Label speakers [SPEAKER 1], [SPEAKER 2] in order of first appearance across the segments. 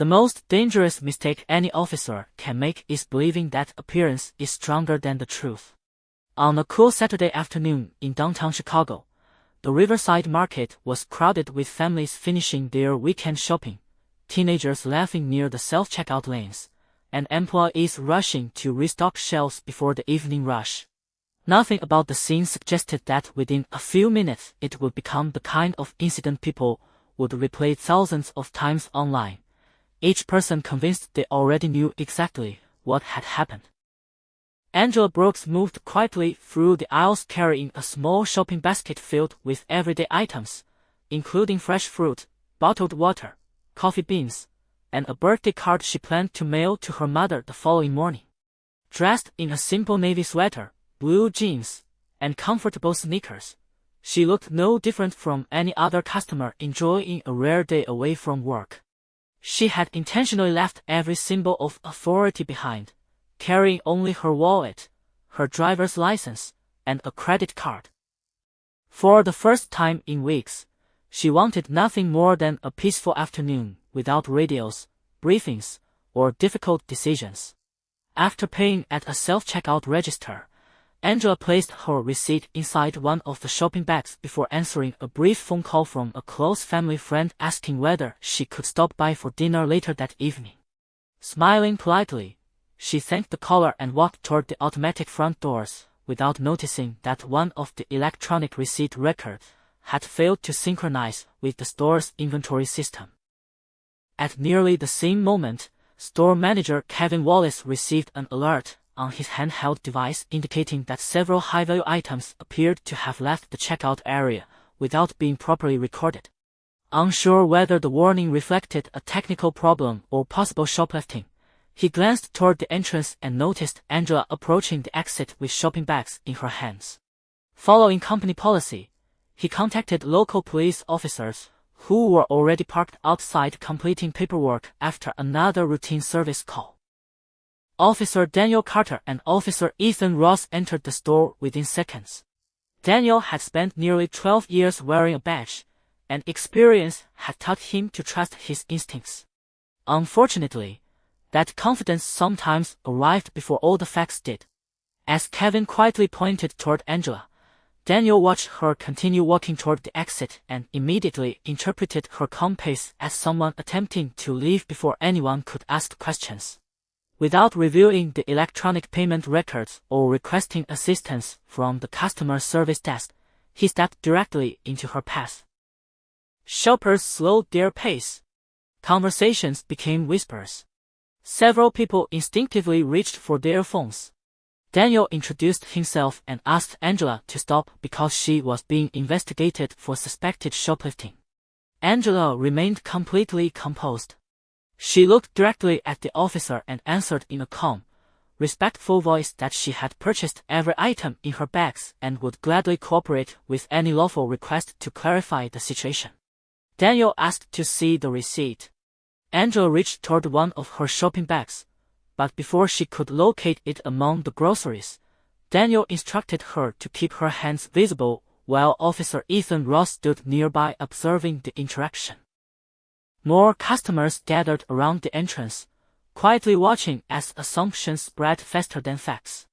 [SPEAKER 1] The most dangerous mistake any officer can make is believing that appearance is stronger than the truth. On a cool Saturday afternoon in downtown Chicago, the Riverside Market was crowded with families finishing their weekend shopping, teenagers laughing near the self-checkout lanes, and employees rushing to restock shelves before the evening rush. Nothing about the scene suggested that within a few minutes it would become the kind of incident people would replay thousands of times online, each person convinced they already knew exactly what had happened. Angela Brooks moved quietly through the aisles carrying a small shopping basket filled with everyday items, including fresh fruit, bottled water, coffee beans, and a birthday card she planned to mail to her mother the following morning. Dressed in a simple navy sweater, blue jeans, and comfortable sneakers, she looked no different from any other customer enjoying a rare day away from work. She had intentionally left every symbol of authority behind, carrying only her wallet, her driver's license, and a credit card. For the first time in weeks, she wanted nothing more than a peaceful afternoon without radios, briefings, or difficult decisions. After paying at a self-checkout register, Angela placed her receipt inside one of the shopping bags before answering a brief phone call from a close family friend asking whether she could stop by for dinner later that evening. Smiling politely, she thanked the caller and walked toward the automatic front doors, without noticing that one of the electronic receipt records had failed to synchronize with the store's inventory system. At nearly the same moment, store manager Kevin Wallace received an alert on his handheld device indicating that several high-value items appeared to have left the checkout area without being properly recorded. Unsure whether the warning reflected a technical problem or possible shoplifting, he glanced toward the entrance and noticed Angela approaching the exit with shopping bags in her hands. Following company policy, he contacted local police officers who were already parked outside completing paperwork after another routine service call. Officer Daniel Carter and Officer Ethan Ross entered the store within seconds. Daniel had spent nearly 12 years wearing a badge, and experience had taught him to trust his instincts. Unfortunately, that confidence sometimes arrived before all the facts did. As Kevin quietly pointed toward Angela, Daniel watched her continue walking toward the exit and immediately interpreted her calm pace as someone attempting to leave before anyone could ask questions. Without reviewing the electronic payment records or requesting assistance from the customer service desk, he stepped directly into her path. Shoppers slowed their pace. Conversations became whispers. Several people instinctively reached for their phones. Daniel introduced himself and asked Angela to stop because she was being investigated for suspected shoplifting. Angela remained completely composed. She looked directly at the officer and answered in a calm, respectful voice that she had purchased every item in her bags and would gladly cooperate with any lawful request to clarify the situation. Daniel asked to see the receipt. Angela reached toward one of her shopping bags, but before she could locate it among the groceries, Daniel instructed her to keep her hands visible while Officer Ethan Ross stood nearby observing the interaction. More customers gathered around the entrance, quietly watching as assumptions spread faster than facts.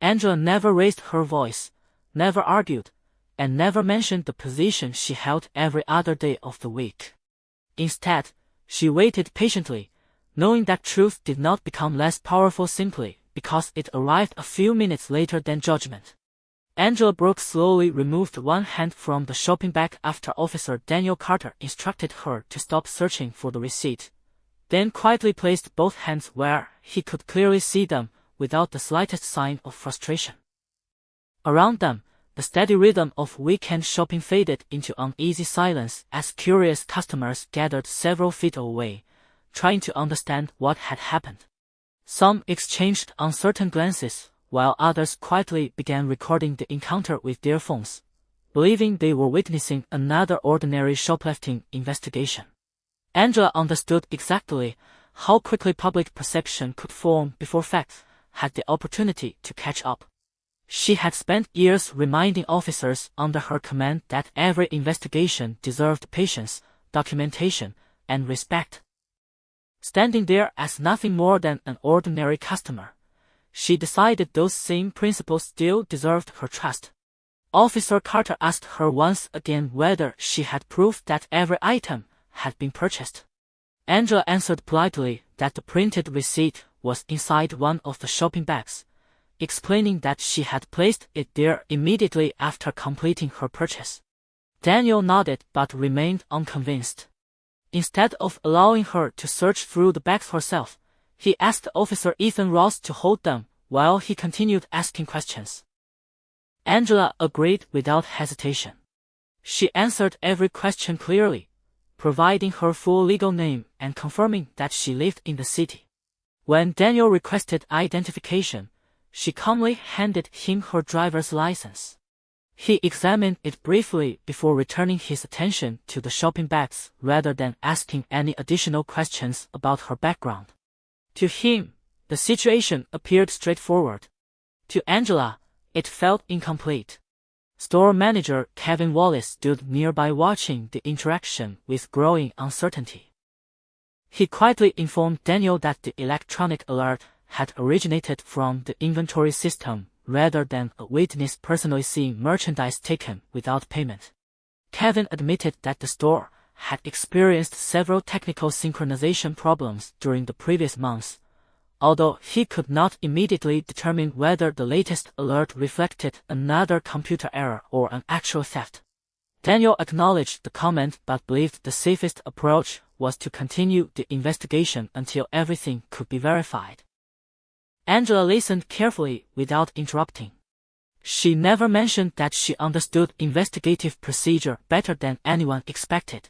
[SPEAKER 1] Angela never raised her voice, never argued, and never mentioned the position she held every other day of the week. Instead, she waited patiently, knowing that truth did not become less powerful simply because it arrived a few minutes later than judgment. Angela Brooks slowly removed one hand from the shopping bag after Officer Daniel Carter instructed her to stop searching for the receipt, then quietly placed both hands where he could clearly see them without the slightest sign of frustration. Around them, the steady rhythm of weekend shopping faded into uneasy silence as curious customers gathered several feet away, trying to understand what had happened. Some exchanged uncertain glances, while others quietly began recording the encounter with their phones, believing they were witnessing another ordinary shoplifting investigation. Angela understood exactly how quickly public perception could form before facts had the opportunity to catch up. She had spent years reminding officers under her command that every investigation deserved patience, documentation, and respect. Standing there as nothing more than an ordinary customer, she decided those same principles still deserved her trust. Officer Carter asked her once again whether she had proof that every item had been purchased. Angela answered politely that the printed receipt was inside one of the shopping bags, explaining that she had placed it there immediately after completing her purchase. Daniel nodded but remained unconvinced. Instead of allowing her to search through the bags herself, he asked Officer Ethan Ross to hold them while he continued asking questions. Angela agreed without hesitation. She answered every question clearly, providing her full legal name and confirming that she lived in the city. When Daniel requested identification, she calmly handed him her driver's license. He examined it briefly before returning his attention to the shopping bags rather than asking any additional questions about her background. To him, the situation appeared straightforward. To Angela, it felt incomplete. Store manager Kevin Wallace stood nearby watching the interaction with growing uncertainty. He quietly informed Daniel that the electronic alert had originated from the inventory system rather than a witness personally seeing merchandise taken without payment. Kevin admitted that the store had experienced several technical synchronization problems during the previous months, although he could not immediately determine whether the latest alert reflected another computer error or an actual theft. Daniel acknowledged the comment but believed the safest approach was to continue the investigation until everything could be verified. Angela listened carefully without interrupting. She never mentioned that she understood investigative procedure better than anyone expected.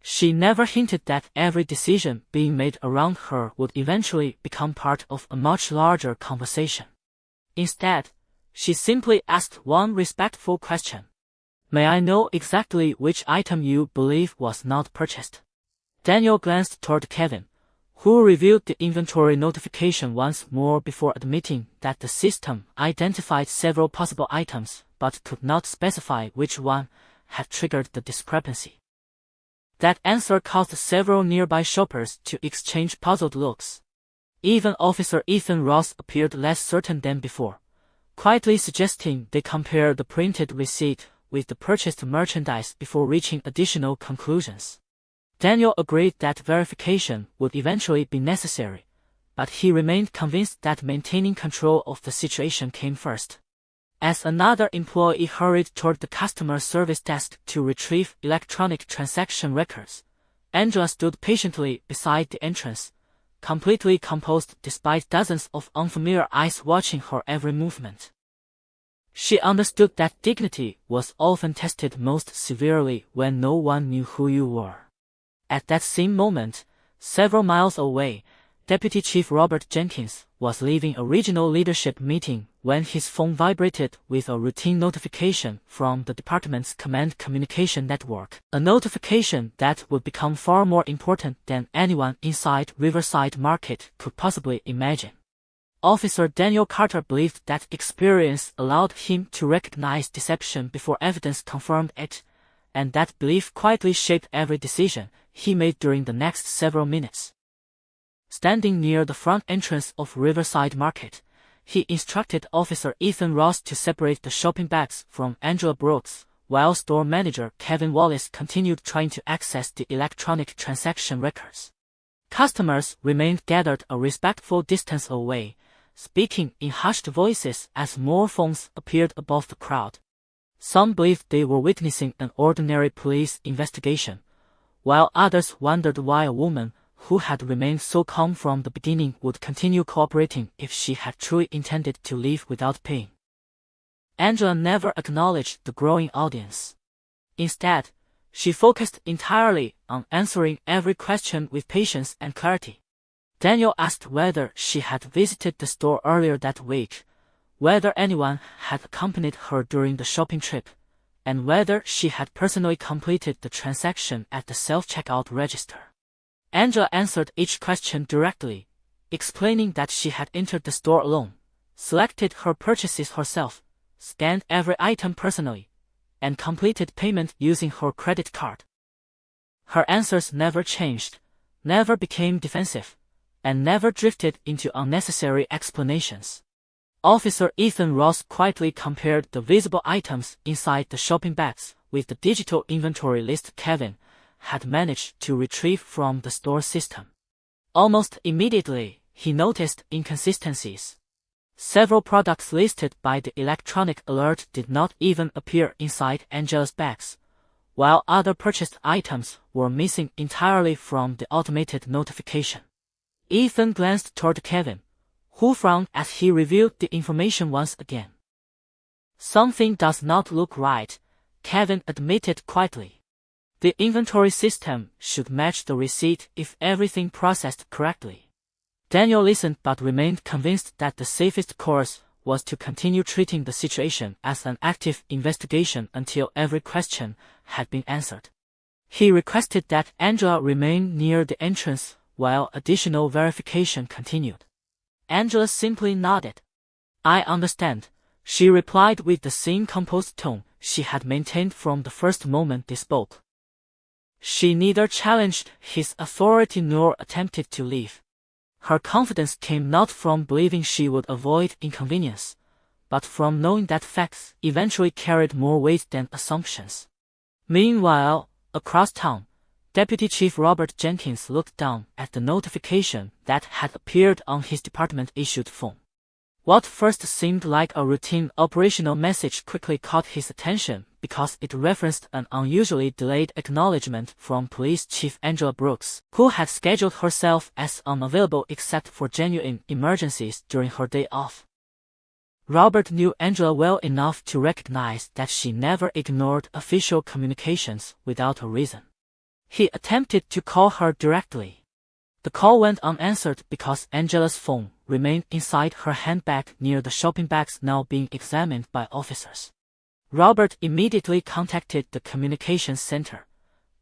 [SPEAKER 1] She never hinted that every decision being made around her would eventually become part of a much larger conversation. Instead, she simply asked one respectful question. "May I know exactly which item you believe was not purchased?" Daniel glanced toward Kevin, who reviewed the inventory notification once more before admitting that the system identified several possible items but could not specify which one had triggered the discrepancy. That answer caused several nearby shoppers to exchange puzzled looks. Even Officer Ethan Ross appeared less certain than before, quietly suggesting they compare the printed receipt with the purchased merchandise before reaching additional conclusions. Daniel agreed that verification would eventually be necessary, but he remained convinced that maintaining control of the situation came first. As another employee hurried toward the customer service desk to retrieve electronic transaction records, Angela stood patiently beside the entrance, completely composed despite dozens of unfamiliar eyes watching her every movement. She understood that dignity was often tested most severely when no one knew who you were. At that same moment, several miles away, Deputy Chief Robert Jenkins was leaving a regional leadership meeting when his phone vibrated with a routine notification from the department's command communication network, a notification that would become far more important than anyone inside Riverside Market could possibly imagine. Officer Daniel Carter believed that experience allowed him to recognize deception before evidence confirmed it, and that belief quietly shaped every decision he made during the next several minutes. Standing near the front entrance of Riverside Market, he instructed Officer Ethan Ross to separate the shopping bags from Angela Brooks, while store manager Kevin Wallace continued trying to access the electronic transaction records. Customers remained gathered a respectful distance away, speaking in hushed voices as more phones appeared above the crowd. Some believed they were witnessing an ordinary police investigation, while others wondered why a woman who had remained so calm from the beginning would continue cooperating if she had truly intended to leave without paying. Angela never acknowledged the growing audience. Instead, she focused entirely on answering every question with patience and clarity. Daniel asked whether she had visited the store earlier that week, whether anyone had accompanied her during the shopping trip, and whether she had personally completed the transaction at the self-checkout register. Angela answered each question directly, explaining that she had entered the store alone, selected her purchases herself, scanned every item personally, and completed payment using her credit card. Her answers never changed, never became defensive, and never drifted into unnecessary explanations. Officer Ethan Ross quietly compared the visible items inside the shopping bags with the digital inventory list Kevin had managed to retrieve from the store system. Almost immediately, he noticed inconsistencies. Several products listed by the electronic alert did not even appear inside Angela's bags, while other purchased items were missing entirely from the automated notification. Ethan glanced toward Kevin, who frowned as he reviewed the information once again. "Something does not look right," Kevin admitted quietly. "The inventory system should match the receipt if everything processed correctly." Daniel listened but remained convinced that the safest course was to continue treating the situation as an active investigation until every question had been answered. He requested that Angela remain near the entrance while additional verification continued. Angela simply nodded. "I understand," she replied with the same composed tone she had maintained from the first moment they spoke. She neither challenged his authority nor attempted to leave. Her confidence came not from believing she would avoid inconvenience, but from knowing that facts eventually carried more weight than assumptions. Meanwhile, across town, Deputy Chief Robert Jenkins looked down at the notification that had appeared on his department-issued phone. What first seemed like a routine operational message quickly caught his attention because it referenced an unusually delayed acknowledgement from Police Chief Angela Brooks, who had scheduled herself as unavailable except for genuine emergencies during her day off. Robert knew Angela well enough to recognize that she never ignored official communications without a reason. He attempted to call her directly. The call went unanswered because Angela's phone remained inside her handbag near the shopping bags now being examined by officers. Robert immediately contacted the communications center,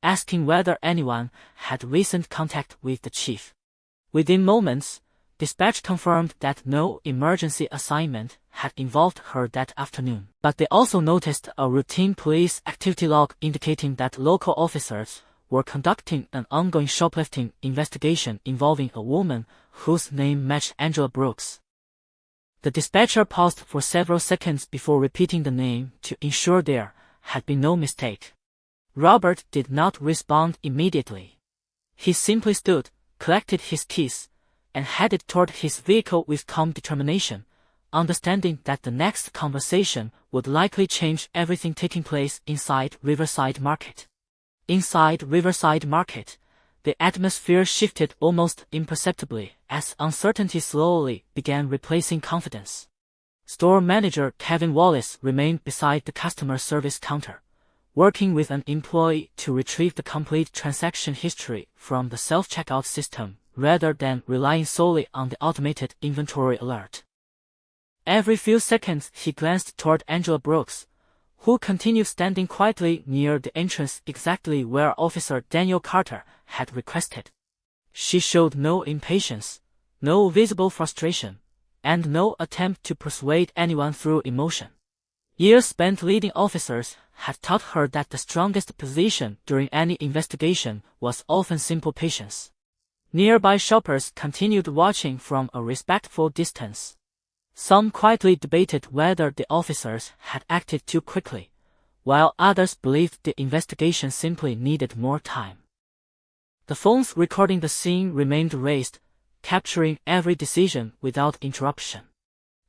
[SPEAKER 1] asking whether anyone had recent contact with the chief. Within moments, dispatch confirmed that no emergency assignment had involved her that afternoon, but they also noticed a routine police activity log indicating that local officers were conducting an ongoing shoplifting investigation involving a woman whose name matched Angela Brooks. The dispatcher paused for several seconds before repeating the name to ensure there had been no mistake. Robert did not respond immediately. He simply stood, collected his keys, and headed toward his vehicle with calm determination, understanding that the next conversation would likely change everything taking place inside Riverside Market. Inside Riverside Market, the atmosphere shifted almost imperceptibly as uncertainty slowly began replacing confidence. Store manager Kevin Wallace remained beside the customer service counter, working with an employee to retrieve the complete transaction history from the self-checkout system rather than relying solely on the automated inventory alert. Every few seconds he glanced toward Angela Brooks, who continued standing quietly near the entrance exactly where Officer Daniel Carter had requested. She showed no impatience, no visible frustration, and no attempt to persuade anyone through emotion. Years spent leading officers had taught her that the strongest position during any investigation was often simple patience. Nearby shoppers continued watching from a respectful distance. Some quietly debated whether the officers had acted too quickly, while others believed the investigation simply needed more time. The phones recording the scene remained raised, capturing every decision without interruption.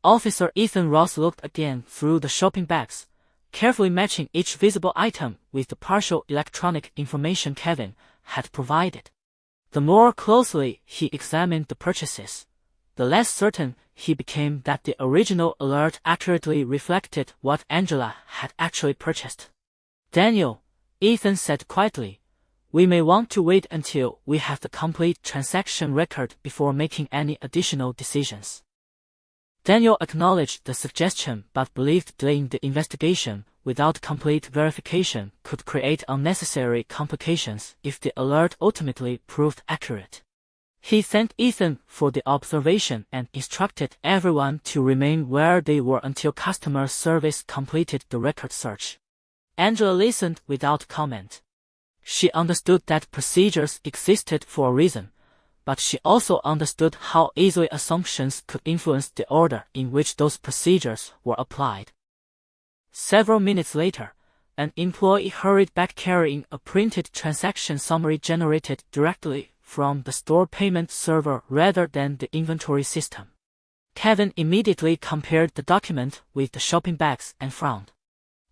[SPEAKER 1] Officer Ethan Ross looked again through the shopping bags, carefully matching each visible item with the partial electronic information Kevin had provided. The more closely he examined the purchases, the less certain he became that the original alert accurately reflected what Angela had actually purchased. "Daniel," Ethan said quietly, "we may want to wait until we have the complete transaction record before making any additional decisions." Daniel acknowledged the suggestion but believed delaying the investigation without complete verification could create unnecessary complications if the alert ultimately proved accurate. He thanked Ethan for the observation and instructed everyone to remain where they were until customer service completed the record search. Angela listened without comment. She understood that procedures existed for a reason, but she also understood how easily assumptions could influence the order in which those procedures were applied. Several minutes later, an employee hurried back carrying a printed transaction summary generated directly from the store payment server rather than the inventory system. Kevin immediately compared the document with the shopping bags and frowned.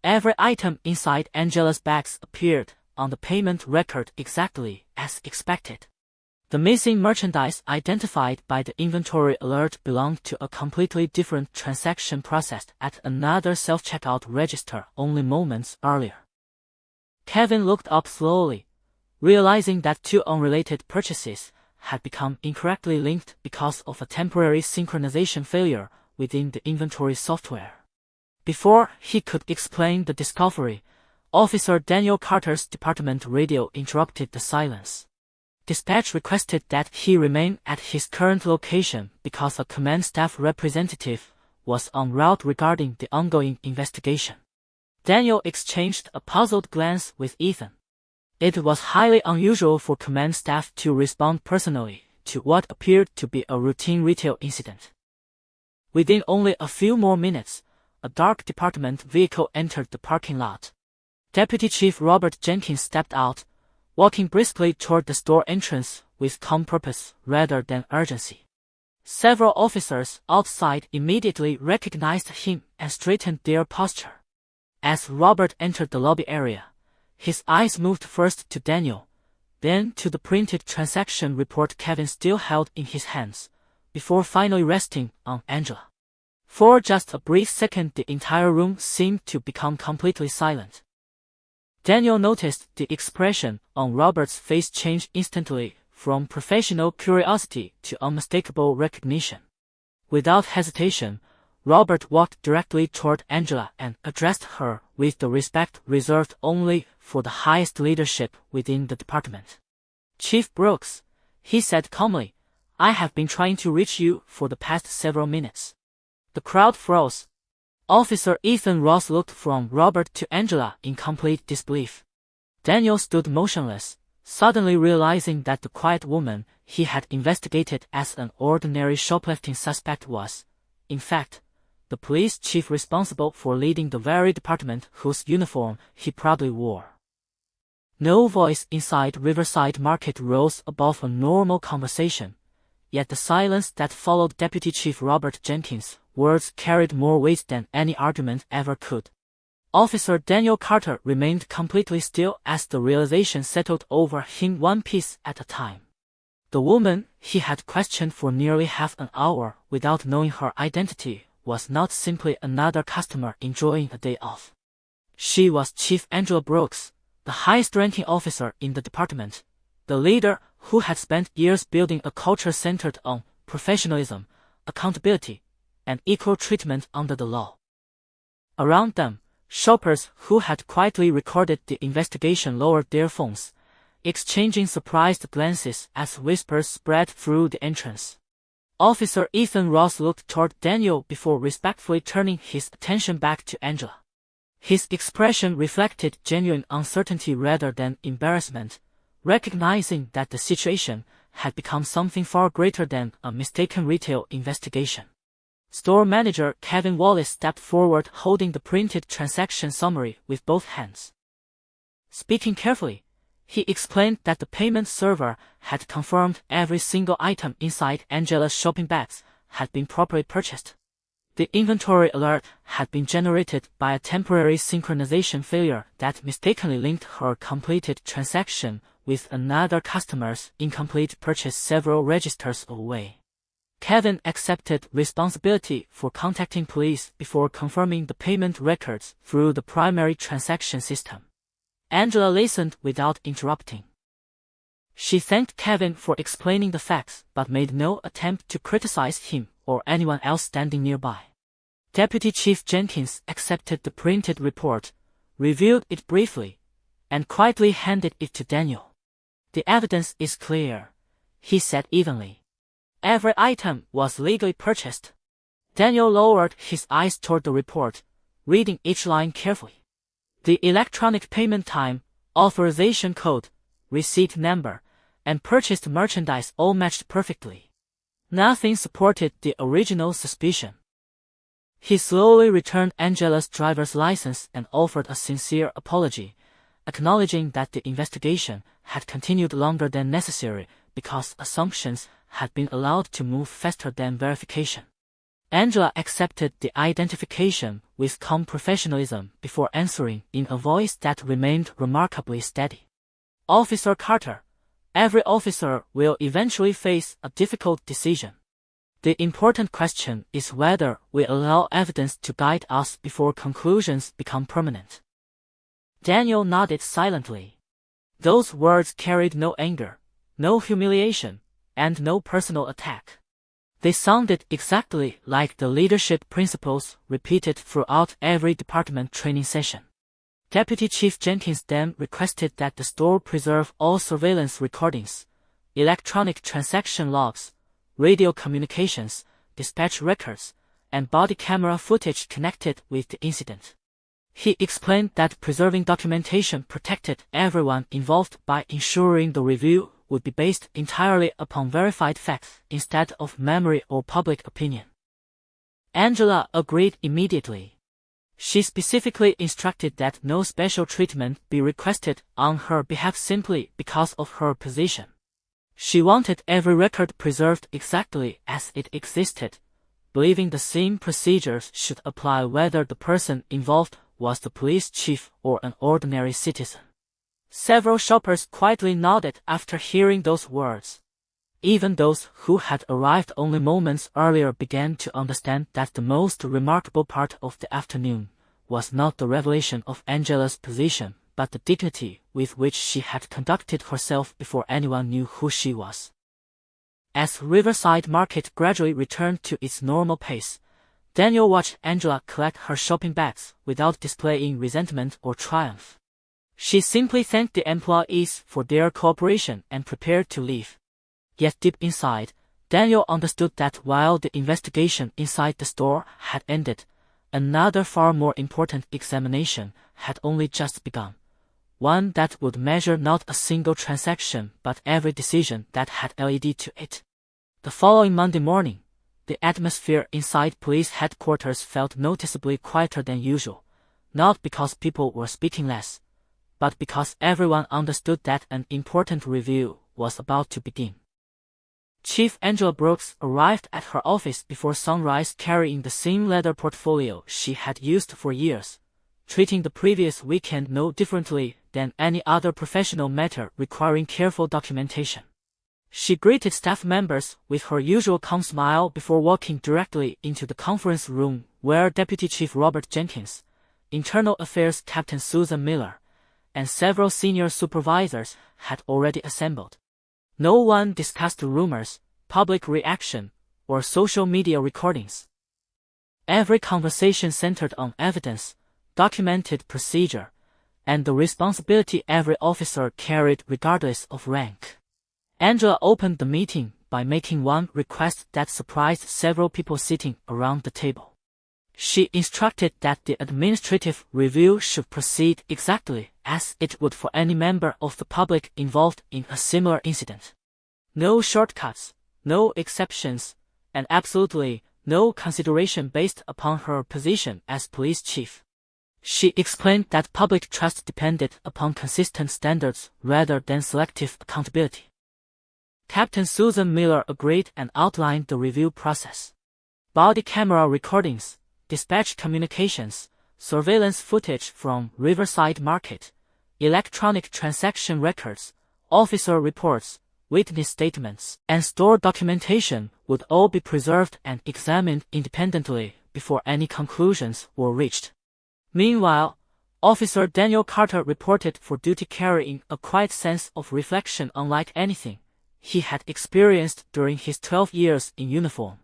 [SPEAKER 1] Every item inside Angela's bags appeared on the payment record exactly as expected. The missing merchandise identified by the inventory alert belonged to a completely different transaction processed at another self-checkout register only moments earlier. Kevin looked up slowly, realizing that two unrelated purchases had become incorrectly linked because of a temporary synchronization failure within the inventory software. Before he could explain the discovery, Officer Daniel Carter's department radio interrupted the silence. Dispatch requested that he remain at his current location because a command staff representative was en route regarding the ongoing investigation. Daniel exchanged a puzzled glance with Ethan. It was highly unusual for command staff to respond personally to what appeared to be a routine retail incident. Within only a few more minutes, a dark department vehicle entered the parking lot. Deputy Chief Robert Jenkins stepped out, walking briskly toward the store entrance with calm purpose rather than urgency. Several officers outside immediately recognized him and straightened their posture. As Robert entered the lobby area, his eyes moved first to Daniel, then to the printed transaction report Kevin still held in his hands, before finally resting on Angela. For just a brief second, the entire room seemed to become completely silent. Daniel noticed the expression on Robert's face change instantly from professional curiosity to unmistakable recognition. Without hesitation, Robert walked directly toward Angela and addressed her with the respect reserved only for the highest leadership within the department. "Chief Brooks," he said calmly, "I have been trying to reach you for the past several minutes." The crowd froze. Officer Ethan Ross looked from Robert to Angela in complete disbelief. Daniel stood motionless, suddenly realizing that the quiet woman he had investigated as an ordinary shoplifting suspect was, in fact, the police chief responsible for leading the very department whose uniform he proudly wore. No voice inside Riverside Market rose above a normal conversation, yet the silence that followed Deputy Chief Robert Jenkins' words carried more weight than any argument ever could. Officer Daniel Carter remained completely still as the realization settled over him one piece at a time. The woman he had questioned for nearly half an hour without knowing her identity was not simply another customer enjoying a day off. She was Chief Angela Brooks, the highest-ranking officer in the department, the leader who had spent years building a culture centered on professionalism, accountability, and equal treatment under the law. Around them, shoppers who had quietly recorded the investigation lowered their phones, exchanging surprised glances as whispers spread through the entrance. Officer Ethan Ross looked toward Daniel before respectfully turning his attention back to Angela. His expression reflected genuine uncertainty rather than embarrassment, recognizing that the situation had become something far greater than a mistaken retail investigation. Store manager Kevin Wallace stepped forward holding the printed transaction summary with both hands. Speaking carefully, he explained that the payment server had confirmed every single item inside Angela's shopping bags had been properly purchased. The inventory alert had been generated by a temporary synchronization failure that mistakenly linked her completed transaction with another customer's incomplete purchase several registers away. Kevin accepted responsibility for contacting police before confirming the payment records through the primary transaction system. Angela listened without interrupting. She thanked Kevin for explaining the facts but made no attempt to criticize him or anyone else standing nearby. Deputy Chief Jenkins accepted the printed report, reviewed it briefly, and quietly handed it to Daniel. "The evidence is clear," he said evenly. "Every item was legally purchased." Daniel lowered his eyes toward the report, reading each line carefully. The electronic payment time, Authorization code, receipt number, and purchased merchandise all matched perfectly. Nothing supported the original suspicion. He slowly returned Angela's driver's license and offered a sincere apology, acknowledging that the investigation had continued longer than necessary because assumptions had been allowed to move faster than verification. Angela accepted the identification with calm professionalism before answering in a voice that remained remarkably steady. Officer Carter, every officer will eventually face a difficult decision. The important question is whether we allow evidence to guide us before conclusions become permanent. Daniel nodded silently. Those words carried no anger, no humiliation, and no personal attack. They sounded exactly like the leadership principles repeated throughout every department training session. Deputy Chief Jenkins then requested that the store preserve all surveillance recordings, electronic transaction logs, radio communications, dispatch records, and body camera footage connected with the incident. He explained that preserving documentation protected everyone involved by ensuring the review would be based entirely upon verified facts instead of memory or public opinion. Angela agreed immediately. She specifically instructed that no special treatment be requested on her behalf simply because of her position. She wanted every record preserved exactly as it existed, believing the same procedures should apply whether the person involved was the police chief or an ordinary citizen. Several shoppers quietly nodded after hearing those words. Even those who had arrived only moments earlier began to understand that the most remarkable part of the afternoon was not the revelation of Angela's position, but the dignity with which she had conducted herself before anyone knew who she was. As Riverside Market gradually returned to its normal pace, Daniel watched Angela collect her shopping bags without displaying resentment or triumph. She simply thanked the employees for their cooperation and prepared to leave. Yet deep inside, Daniel understood that while the investigation inside the store had ended, another far more important examination had only just begun. One that would measure not a single transaction but every decision that had led to it. The following Monday morning, the atmosphere inside police headquarters felt noticeably quieter than usual, not because people were speaking less, but because everyone understood that an important review was about to begin. Chief Angela Brooks arrived at her office before sunrise carrying the same leather portfolio she had used for years, treating the previous weekend no differently than any other professional matter requiring careful documentation. She greeted staff members with her usual calm smile before walking directly into the conference room where Deputy Chief Robert Jenkins, Internal Affairs Captain Susan Miller, and several senior supervisors had already assembled. No one discussed rumors, public reaction, or social media recordings. Every conversation centered on evidence, documented procedure, and the responsibility every officer carried regardless of rank. Angela opened the meeting by making one request that surprised several people sitting around the table. She instructed that the administrative review should proceed exactly as it would for any member of the public involved in a similar incident. No shortcuts, no exceptions, and absolutely no consideration based upon her position as police chief. She explained that public trust depended upon consistent standards rather than selective accountability. Captain Susan Miller agreed and outlined the review process. Body camera recordings, dispatch communications, surveillance footage from Riverside Market, electronic transaction records, officer reports, witness statements, and store documentation would all be preserved and examined independently before any conclusions were reached. Meanwhile, Officer Daniel Carter reported for duty carrying a quiet sense of reflection unlike anything he had experienced during his 12 years in uniform.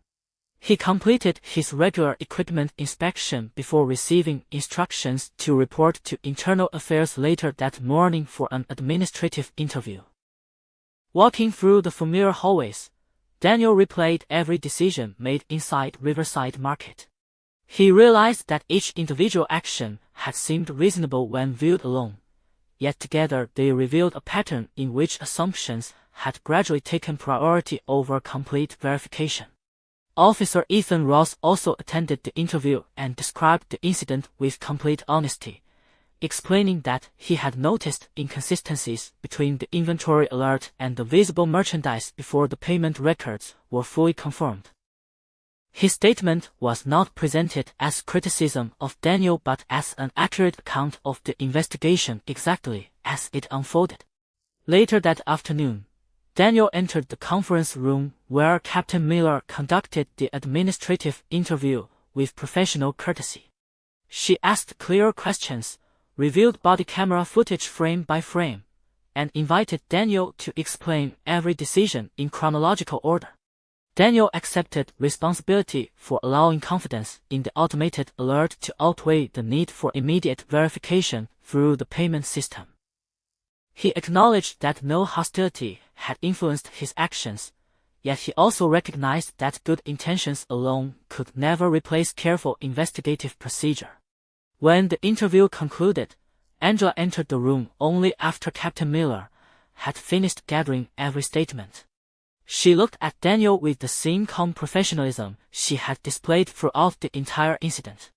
[SPEAKER 1] He completed his regular equipment inspection before receiving instructions to report to Internal Affairs later that morning for an administrative interview. Walking through the familiar hallways, Daniel replayed every decision made inside Riverside Market. He realized that each individual action had seemed reasonable when viewed alone, yet together they revealed a pattern in which assumptions had gradually taken priority over complete verification. Officer Ethan Ross also attended the interview and described the incident with complete honesty, explaining that he had noticed inconsistencies between the inventory alert and the visible merchandise before the payment records were fully confirmed. His statement was not presented as criticism of Daniel but as an accurate account of the investigation exactly as it unfolded. Later that afternoon, Daniel entered the conference room where Captain Miller conducted the administrative interview with professional courtesy. She asked clear questions, reviewed body camera footage frame by frame, and invited Daniel to explain every decision in chronological order. Daniel accepted responsibility for allowing confidence in the automated alert to outweigh the need for immediate verification through the payment system. He acknowledged that no hostility had influenced his actions, yet he also recognized that good intentions alone could never replace careful investigative procedure. When the interview concluded, Angela entered the room only after Captain Miller had finished gathering every statement. She looked at Daniel with the same calm professionalism she had displayed throughout the entire incident.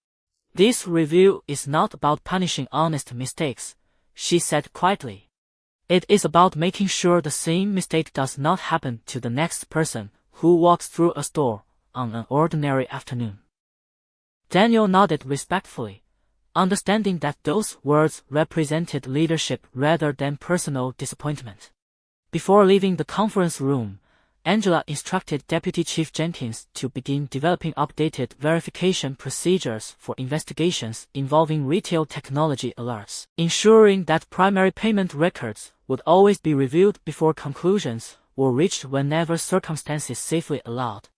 [SPEAKER 1] "This review is not about punishing honest mistakes," she said quietly. "It is about making sure the same mistake does not happen to the next person who walks through a store on an ordinary afternoon." Daniel nodded respectfully, understanding that those words represented leadership rather than personal disappointment. Before leaving the conference room, Angela instructed Deputy Chief Jenkins to begin developing updated verification procedures for investigations involving retail technology alerts, ensuring that primary payment records would always be reviewed before conclusions were reached whenever circumstances safely allowed.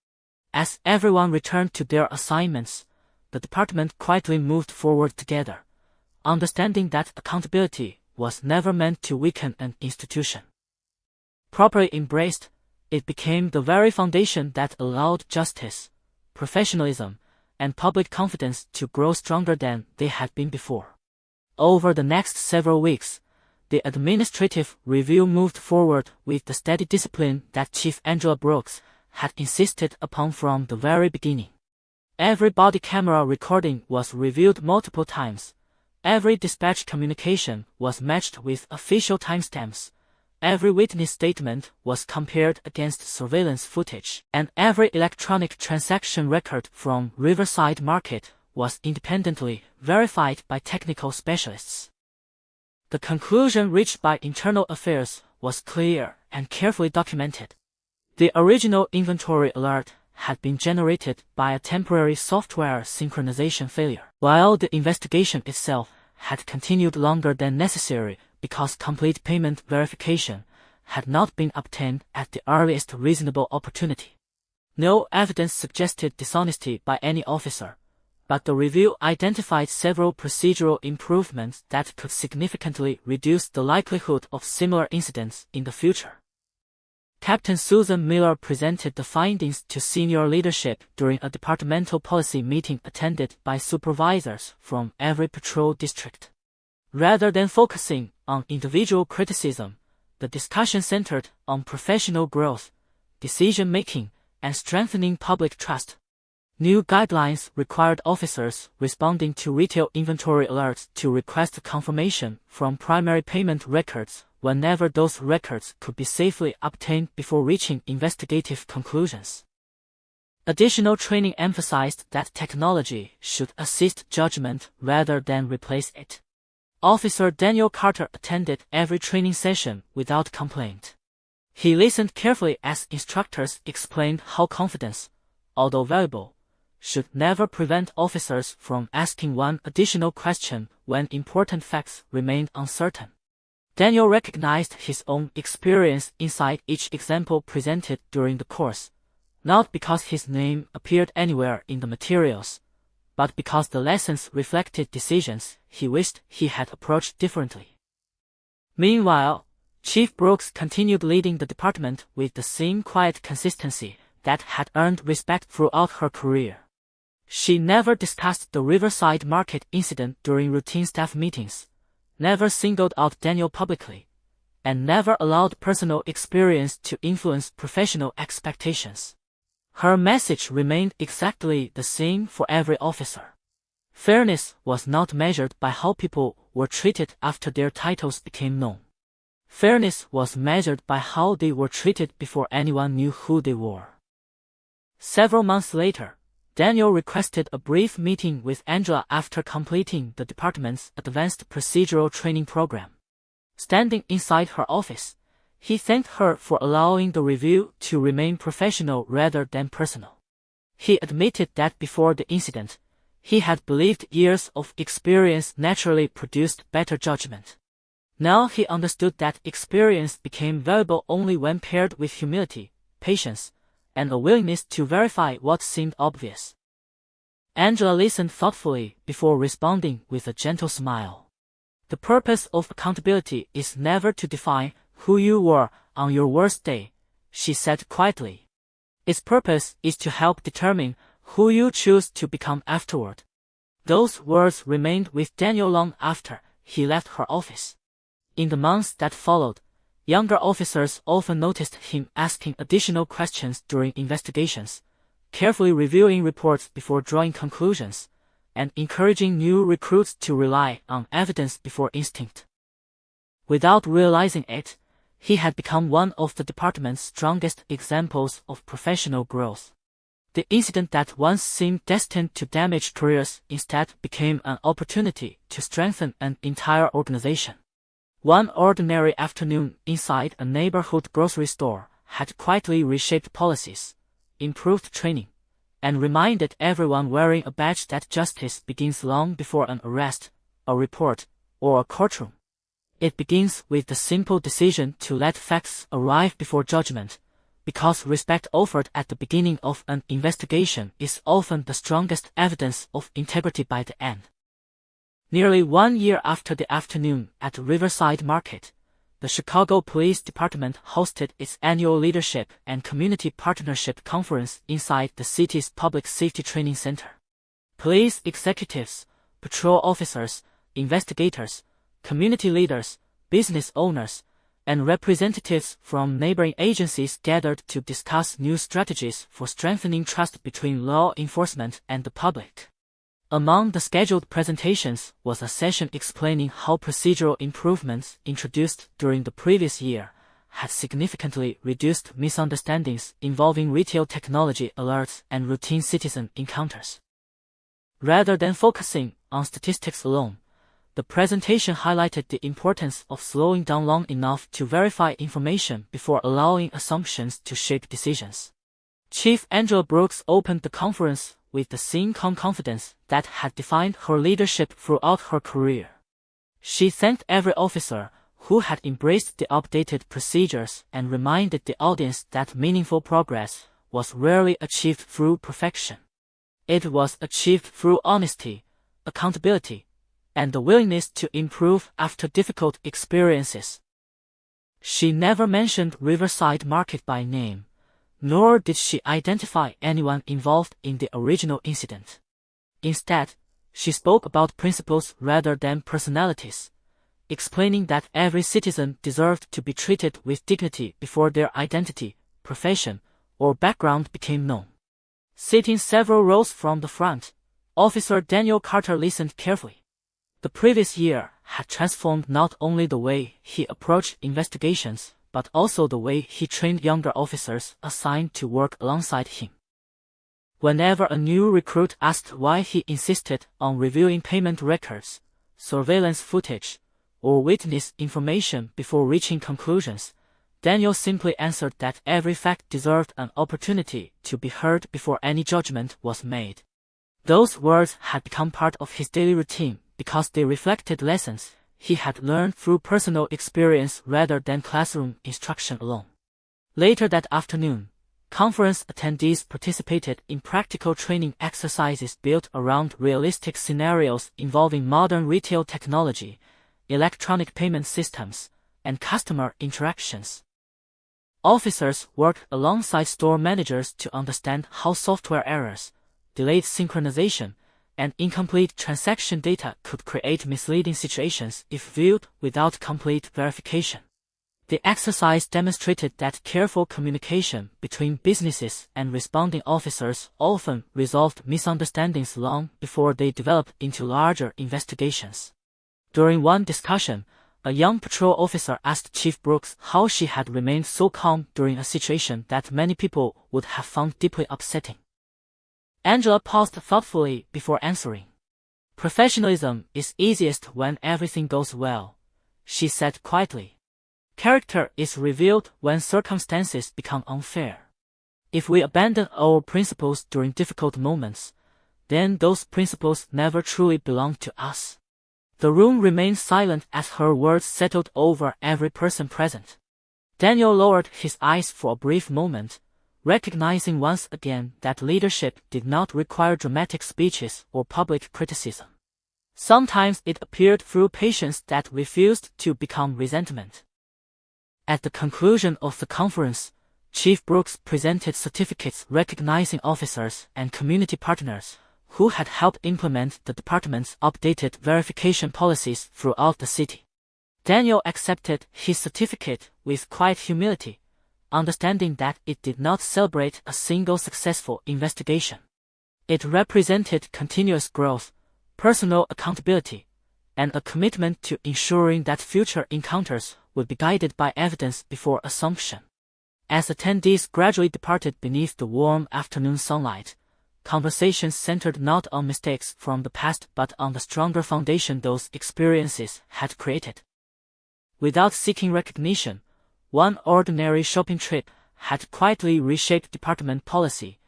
[SPEAKER 1] As everyone returned to their assignments, the department quietly moved forward together, understanding that accountability was never meant to weaken an institution. Properly embraced, it became the very foundation that allowed justice, professionalism, and public confidence to grow stronger than they had been before. Over the next several weeks, the administrative review moved forward with the steady discipline that Chief Angela Brooks had insisted upon from the very beginning. Every body camera recording was reviewed multiple times, every dispatch communication was matched with official timestamps, every witness statement was compared against surveillance footage, and every electronic transaction record from Riverside Market was independently verified by technical specialists. The conclusion reached by Internal Affairs was clear and carefully documented. The original inventory alert had been generated by a temporary software synchronization failure, while the investigation itself had continued longer than necessary because complete payment verification had not been obtained at the earliest reasonable opportunity. No evidence suggested dishonesty by any officer, but the review identified several procedural improvements that could significantly reduce the likelihood of similar incidents in the future. Captain Susan Miller presented the findings to senior leadership during a departmental policy meeting attended by supervisors from every patrol district. Rather than focusing on individual criticism, the discussion centered on professional growth, decision-making, and strengthening public trust. New guidelines required officers responding to retail inventory alerts to request confirmation from primary payment records whenever those records could be safely obtained before reaching investigative conclusions. Additional training emphasized that technology should assist judgment rather than replace it. Officer Daniel Carter attended every training session without complaint. He listened carefully as instructors explained how confidence, although valuable, should never prevent officers from asking one additional question when important facts remained uncertain. Daniel recognized his own experience inside each example presented during the course, not because his name appeared anywhere in the materials, but because the lessons reflected decisions he wished he had approached differently. Meanwhile, Chief Brooks continued leading the department with the same quiet consistency that had earned respect throughout her career. She never discussed the Riverside Market incident during routine staff meetings, never singled out Daniel publicly, and never allowed personal experience to influence professional expectations. Her message remained exactly the same for every officer. Fairness was not measured by how people were treated after their titles became known. Fairness was measured by how they were treated before anyone knew who they were. Several months later, Daniel requested a brief meeting with Angela after completing the department's advanced procedural training program. Standing inside her office, he thanked her for allowing the review to remain professional rather than personal. He admitted that before the incident, he had believed years of experience naturally produced better judgment. Now he understood that experience became valuable only when paired with humility, patience, and a willingness to verify what seemed obvious. Angela listened thoughtfully before responding with a gentle smile. The purpose of accountability is never to define who you were on your worst day, she said quietly. Its purpose is to help determine who you choose to become afterward. Those words remained with Daniel long after he left her office. In the months that followed, younger officers often noticed him asking additional questions during investigations, carefully reviewing reports before drawing conclusions, and encouraging new recruits to rely on evidence before instinct. Without realizing it, he had become one of the department's strongest examples of professional growth. The incident that once seemed destined to damage careers instead became an opportunity to strengthen an entire organization. One ordinary afternoon inside a neighborhood grocery store had quietly reshaped policies, improved training, and reminded everyone wearing a badge that justice begins long before an arrest, a report, or a courtroom. It begins with the simple decision to let facts arrive before judgment, because respect offered at the beginning of an investigation is often the strongest evidence of integrity by the end. Nearly 1 year after the afternoon at Riverside Market, the Chicago Police Department hosted its annual Leadership and Community Partnership Conference inside the city's Public Safety Training Center. Police executives, patrol officers, investigators, community leaders, business owners, and representatives from neighboring agencies gathered to discuss new strategies for strengthening trust between law enforcement and the public. Among the scheduled presentations was a session explaining how procedural improvements introduced during the previous year had significantly reduced misunderstandings involving retail technology alerts and routine citizen encounters. Rather than focusing on statistics alone, the presentation highlighted the importance of slowing down long enough to verify information before allowing assumptions to shape decisions. Chief Angela Brooks opened the conference with the same calm confidence that had defined her leadership throughout her career. She thanked every officer who had embraced the updated procedures and reminded the audience that meaningful progress was rarely achieved through perfection. It was achieved through honesty, accountability, and the willingness to improve after difficult experiences. She never mentioned Riverside Market by name, nor did she identify anyone involved in the original incident. Instead, she spoke about principles rather than personalities, explaining that every citizen deserved to be treated with dignity before their identity, profession, or background became known. Sitting several rows from the front, Officer Daniel Carter listened carefully. The previous year had transformed not only the way he approached investigations, but also the way he trained younger officers assigned to work alongside him. Whenever a new recruit asked why he insisted on reviewing payment records, surveillance footage, or witness information before reaching conclusions, Daniel simply answered that every fact deserved an opportunity to be heard before any judgment was made. Those words had become part of his daily routine because they reflected lessons he had learned through personal experience rather than classroom instruction alone. Later that afternoon, conference attendees participated in practical training exercises built around realistic scenarios involving modern retail technology, electronic payment systems, and customer interactions. Officers worked alongside store managers to understand how software errors, delayed synchronization, and incomplete transaction data could create misleading situations if viewed without complete verification. The exercise demonstrated that careful communication between businesses and responding officers often resolved misunderstandings long before they developed into larger investigations. During one discussion, a young patrol officer asked Chief Brooks how she had remained so calm during a situation that many people would have found deeply upsetting. Angela paused thoughtfully before answering. "Professionalism is easiest when everything goes well," she said quietly. "Character is revealed when circumstances become unfair. If we abandon our principles during difficult moments, then those principles never truly belong to us." The room remained silent as her words settled over every person present. Daniel lowered his eyes for a brief moment, recognizing once again that leadership did not require dramatic speeches or public criticism. Sometimes it appeared through patience that refused to become resentment. At the conclusion of the conference, Chief Brooks presented certificates recognizing officers and community partners who had helped implement the department's updated verification policies throughout the city. Daniel accepted his certificate with quiet humility, understanding that it did not celebrate a single successful investigation. It represented continuous growth, personal accountability, and a commitment to ensuring that future encounters would be guided by evidence before assumption. As attendees gradually departed beneath the warm afternoon sunlight, conversations centered not on mistakes from the past but on the stronger foundation those experiences had created. Without seeking recognition, one ordinary shopping trip had quietly reshaped department policy,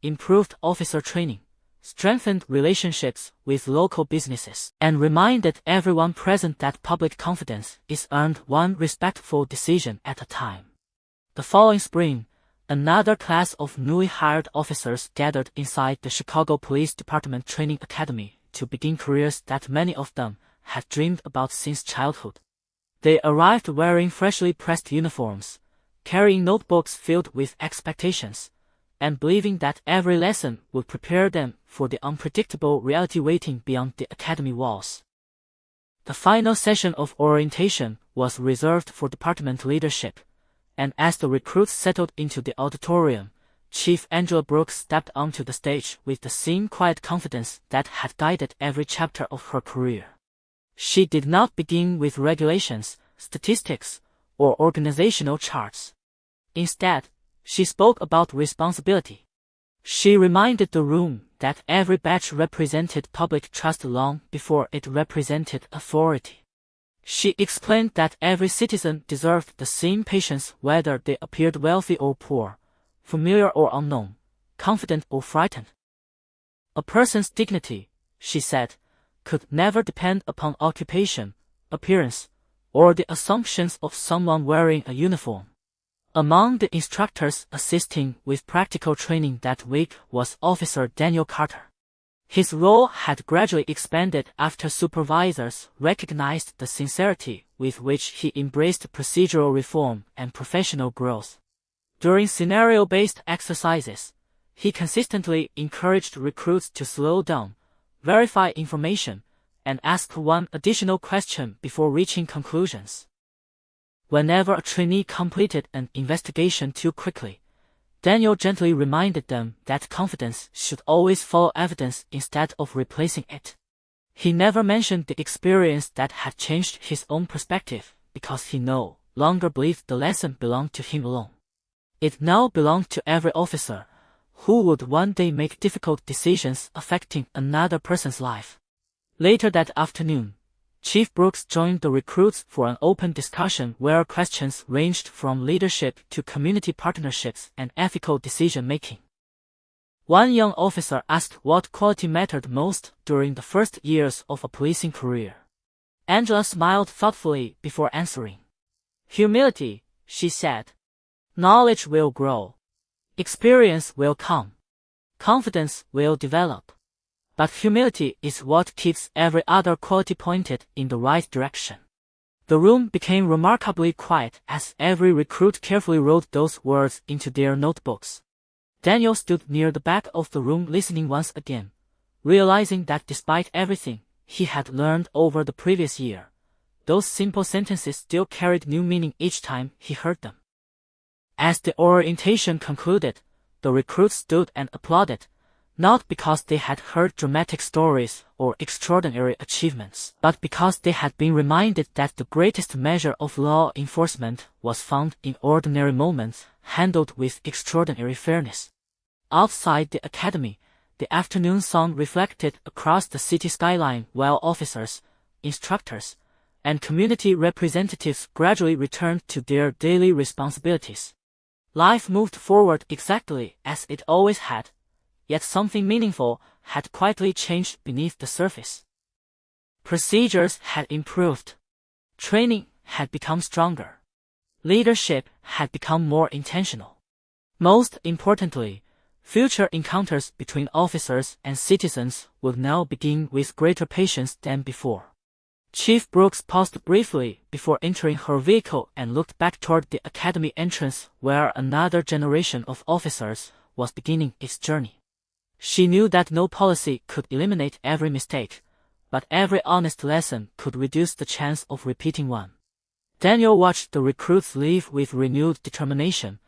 [SPEAKER 1] improved officer training, strengthened relationships with local businesses, and reminded everyone present that public confidence is earned one respectful decision at a time. The following spring, another class of newly hired officers gathered inside the Chicago Police Department Training Academy to begin careers that many of them had dreamed about since childhood. They arrived wearing freshly pressed uniforms, carrying notebooks filled with expectations, and believing that every lesson would prepare them for the unpredictable reality waiting beyond the academy walls. The final session of orientation was reserved for department leadership, and as the recruits settled into the auditorium, Chief Angela Brooks stepped onto the stage with the same quiet confidence that had guided every chapter of her career. She did not begin with regulations, statistics, or organizational charts. Instead, she spoke about responsibility. She reminded the room that every badge represented public trust long before it represented authority. She explained that every citizen deserved the same patience whether they appeared wealthy or poor, familiar or unknown, confident or frightened. A person's dignity, she said, could never depend upon occupation, appearance, or the assumptions of someone wearing a uniform. Among the instructors assisting with practical training that week was Officer Daniel Carter. His role had gradually expanded after supervisors recognized the sincerity with which he embraced procedural reform and professional growth. During scenario-based exercises, he consistently encouraged recruits to slow down, verify information, and ask one additional question before reaching conclusions. Whenever a trainee completed an investigation too quickly, Daniel gently reminded them that confidence should always follow evidence instead of replacing it. He never mentioned the experience that had changed his own perspective because he no longer believed the lesson belonged to him alone. It now belonged to every officer who would one day make difficult decisions affecting another person's life. Later that afternoon, Chief Brooks joined the recruits for an open discussion where questions ranged from leadership to community partnerships and ethical decision-making. One young officer asked what quality mattered most during the first years of a policing career. Angela smiled thoughtfully before answering. "Humility," she said. "Knowledge will grow. Experience will come. Confidence will develop. But humility is what keeps every other quality pointed in the right direction." The room became remarkably quiet as every recruit carefully wrote those words into their notebooks. Daniel stood near the back of the room listening once again, realizing that despite everything he had learned over the previous year, those simple sentences still carried new meaning each time he heard them. As the orientation concluded, the recruits stood and applauded, not because they had heard dramatic stories or extraordinary achievements, but because they had been reminded that the greatest measure of law enforcement was found in ordinary moments handled with extraordinary fairness. Outside the academy, the afternoon sun reflected across the city skyline while officers, instructors, and community representatives gradually returned to their daily responsibilities. Life moved forward exactly as it always had, yet something meaningful had quietly changed beneath the surface. Procedures had improved. Training had become stronger. Leadership had become more intentional. Most importantly, future encounters between officers and citizens would now begin with greater patience than before. Chief Brooks paused briefly before entering her vehicle and looked back toward the academy entrance where another generation of officers was beginning its journey. She knew that no policy could eliminate every mistake, but every honest lesson could reduce the chance of repeating one. Daniel watched the recruits leave with renewed determination,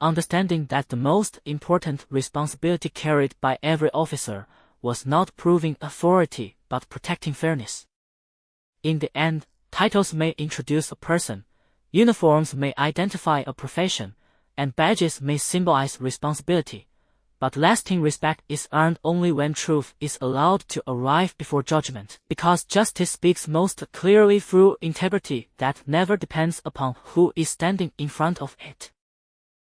[SPEAKER 1] understanding that the most important responsibility carried by every officer was not proving authority but protecting fairness. In the end, titles may introduce a person, uniforms may identify a profession, and badges may symbolize responsibility, but lasting respect is earned only when truth is allowed to arrive before judgment, because justice speaks most clearly through integrity that never depends upon who is standing in front of it.